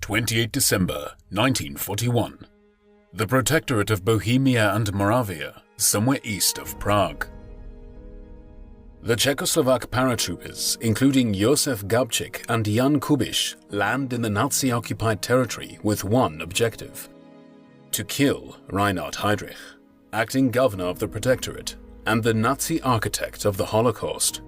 28 December 1941. The Protectorate of Bohemia and Moravia, somewhere east of Prague. The Czechoslovak paratroopers, including Josef Gabčík and Jan Kubiš, land in the Nazi-occupied territory with one objective: to kill Reinhard Heydrich, acting governor of the Protectorate and the Nazi architect of the Holocaust.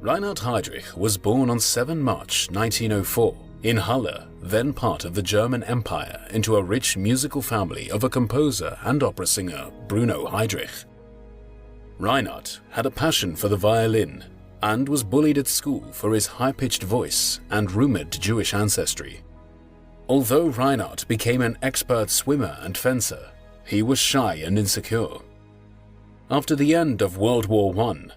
Reinhard Heydrich was born on 7 March 1904 in Halle, then part of the German Empire, into a rich musical family of a composer and opera singer, Bruno Heydrich. Reinhard had a passion for the violin and was bullied at school for his high-pitched voice and rumored Jewish ancestry. Although Reinhard became an expert swimmer and fencer, he was shy and insecure. After the end of World War I,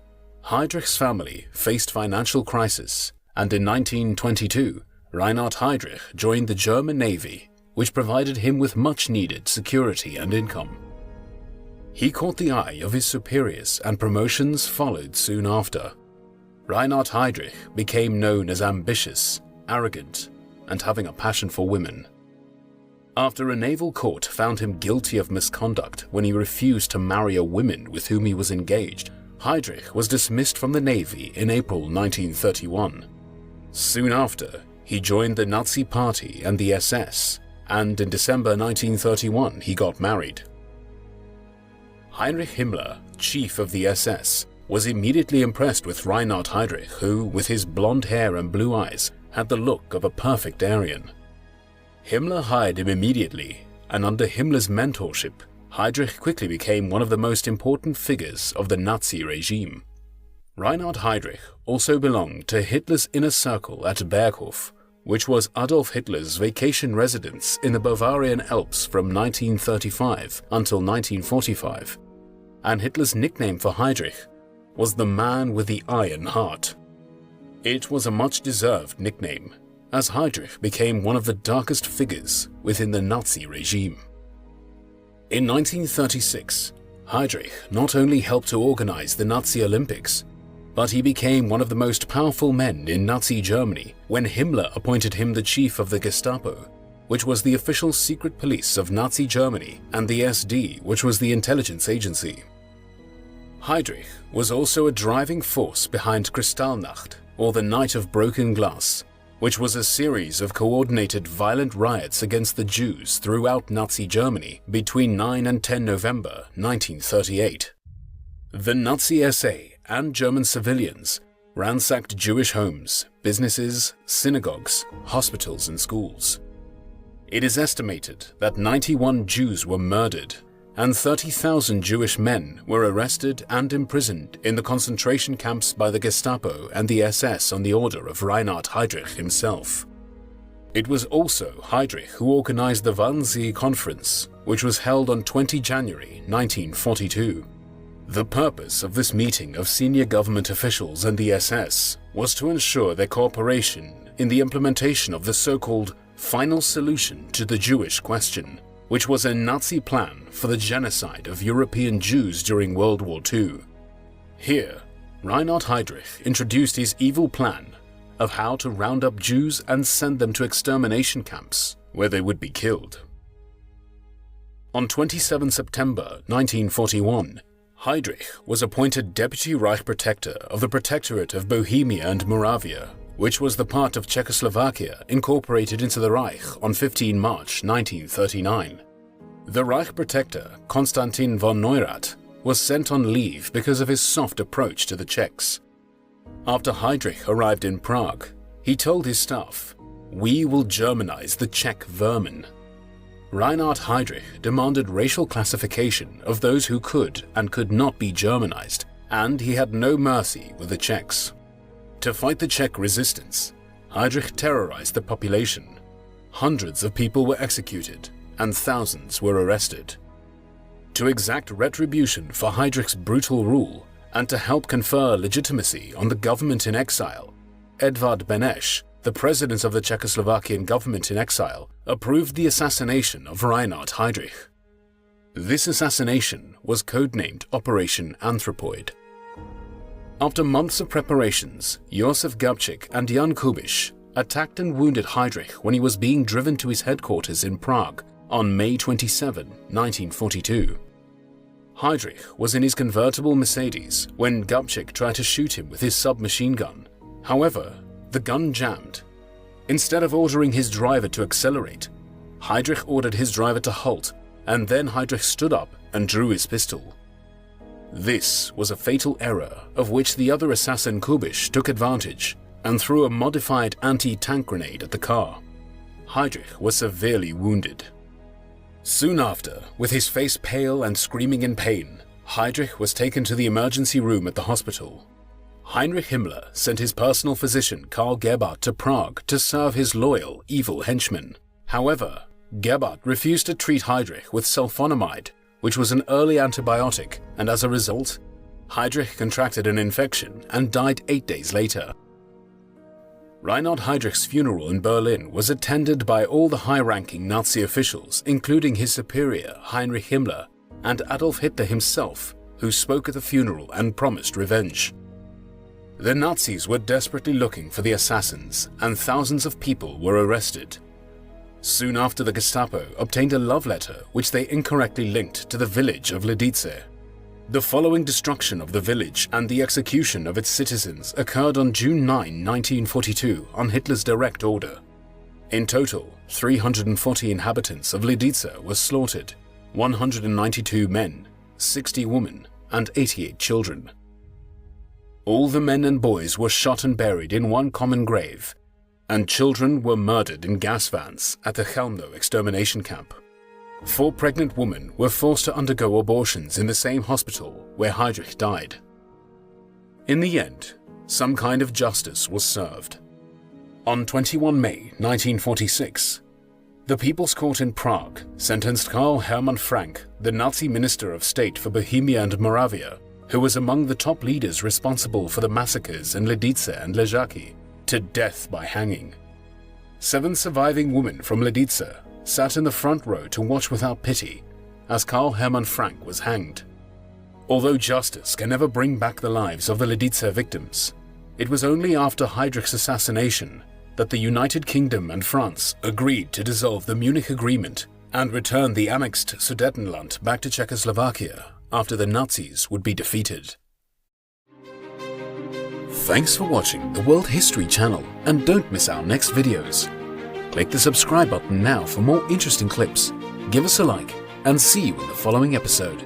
Heydrich's family faced financial crisis, and in 1922, Reinhard Heydrich joined the German Navy, which provided him with much-needed security and income. He caught the eye of his superiors and promotions followed soon after. Reinhard Heydrich became known as ambitious, arrogant, and having a passion for women. After a naval court found him guilty of misconduct when he refused to marry a woman with whom he was engaged, Heydrich was dismissed from the Navy in April 1931. Soon after, he joined the Nazi Party and the SS, and in December 1931 he got married. Heinrich Himmler, chief of the SS, was immediately impressed with Reinhard Heydrich, who, with his blonde hair and blue eyes, had the look of a perfect Aryan. Himmler hired him immediately, and under Himmler's mentorship, Heydrich quickly became one of the most important figures of the Nazi regime. Reinhard Heydrich also belonged to Hitler's inner circle at Berghof, which was Adolf Hitler's vacation residence in the Bavarian Alps from 1935 until 1945, and Hitler's nickname for Heydrich was the man with the iron heart. It was a much-deserved nickname, as Heydrich became one of the darkest figures within the Nazi regime. In 1936, Heydrich not only helped to organize the Nazi Olympics, but he became one of the most powerful men in Nazi Germany when Himmler appointed him the chief of the Gestapo, which was the official secret police of Nazi Germany, and the SD, which was the intelligence agency. Heydrich was also a driving force behind Kristallnacht, or the Night of Broken Glass, which was a series of coordinated violent riots against the Jews throughout Nazi Germany between 9 and 10 November 1938. The Nazi SA and German civilians ransacked Jewish homes, businesses, synagogues, hospitals, and schools. It is estimated that 91 Jews were murdered and 30,000 Jewish men were arrested and imprisoned in the concentration camps by the Gestapo and the SS on the order of Reinhard Heydrich himself. It was also Heydrich who organized the Wannsee Conference, which was held on 20 January 1942. The purpose of this meeting of senior government officials and the SS was to ensure their cooperation in the implementation of the so-called final solution to the Jewish question, which was a Nazi plan for the genocide of European Jews during World War II. Here, Reinhard Heydrich introduced his evil plan of how to round up Jews and send them to extermination camps where they would be killed. On 27 September 1941, Heydrich was appointed Deputy Reich Protector of the Protectorate of Bohemia and Moravia, which was the part of Czechoslovakia incorporated into the Reich on 15 March 1939. The Reich Protector, Konstantin von Neurath, was sent on leave because of his soft approach to the Czechs. After Heydrich arrived in Prague, he told his staff, "We will Germanize the Czech vermin." Reinhard Heydrich demanded racial classification of those who could and could not be Germanized, and he had no mercy with the Czechs. To fight the Czech resistance, Heydrich terrorized the population. Hundreds of people were executed, and thousands were arrested. To exact retribution for Heydrich's brutal rule, and to help confer legitimacy on the government in exile, Edvard Beneš, the president of the Czechoslovakian government in exile, approved the assassination of Reinhard Heydrich. This assassination was codenamed Operation Anthropoid. After months of preparations, Josef Gabčík and Jan Kubiš attacked and wounded Heydrich when he was being driven to his headquarters in Prague on May 27, 1942. Heydrich was in his convertible Mercedes when Gubčík tried to shoot him with his submachine gun. However, the gun jammed. Instead of ordering his driver to accelerate, Heydrich ordered his driver to halt, and then Heydrich stood up and drew his pistol. This was a fatal error of which the other assassin Kubiš took advantage and threw a modified anti-tank grenade at the car. Heydrich was severely wounded. Soon after, with his face pale and screaming in pain, Heydrich was taken to the emergency room at the hospital. Heinrich Himmler sent his personal physician Karl Gebhardt to Prague to serve his loyal, evil henchman. However, Gebhardt refused to treat Heydrich with sulfonamide, which was an early antibiotic, and as a result, Heydrich contracted an infection and died 8 days later. Reinhard Heydrich's funeral in Berlin was attended by all the high-ranking Nazi officials, including his superior Heinrich Himmler and Adolf Hitler himself, who spoke at the funeral and promised revenge. The Nazis were desperately looking for the assassins, and thousands of people were arrested. Soon after, the Gestapo obtained a love letter which they incorrectly linked to the village of Lidice. The following destruction of the village and the execution of its citizens occurred on June 9, 1942, on Hitler's direct order. In total, 340 inhabitants of Lidice were slaughtered, 192 men, 60 women, and 88 children. All the men and boys were shot and buried in one common grave, and children were murdered in gas vans at the Chelmno extermination camp. 4 pregnant women were forced to undergo abortions in the same hospital where Heydrich died. In the end, some kind of justice was served. On 21 May 1946, the People's Court in Prague sentenced Karl Hermann Frank, the Nazi Minister of State for Bohemia and Moravia, who was among the top leaders responsible for the massacres in Lidice and Ležáky, to death by hanging. 7 surviving women from Lidice sat in the front row to watch without pity as Karl Hermann Frank was hanged. Although justice can never bring back the lives of the Lidice victims, it was only after Heydrich's assassination that the United Kingdom and France agreed to dissolve the Munich Agreement and return the annexed Sudetenland back to Czechoslovakia after the Nazis would be defeated. Thanks for watching the World History Channel, and don't miss our next videos. Click the subscribe button now for more interesting clips, give us a like, and see you in the following episode.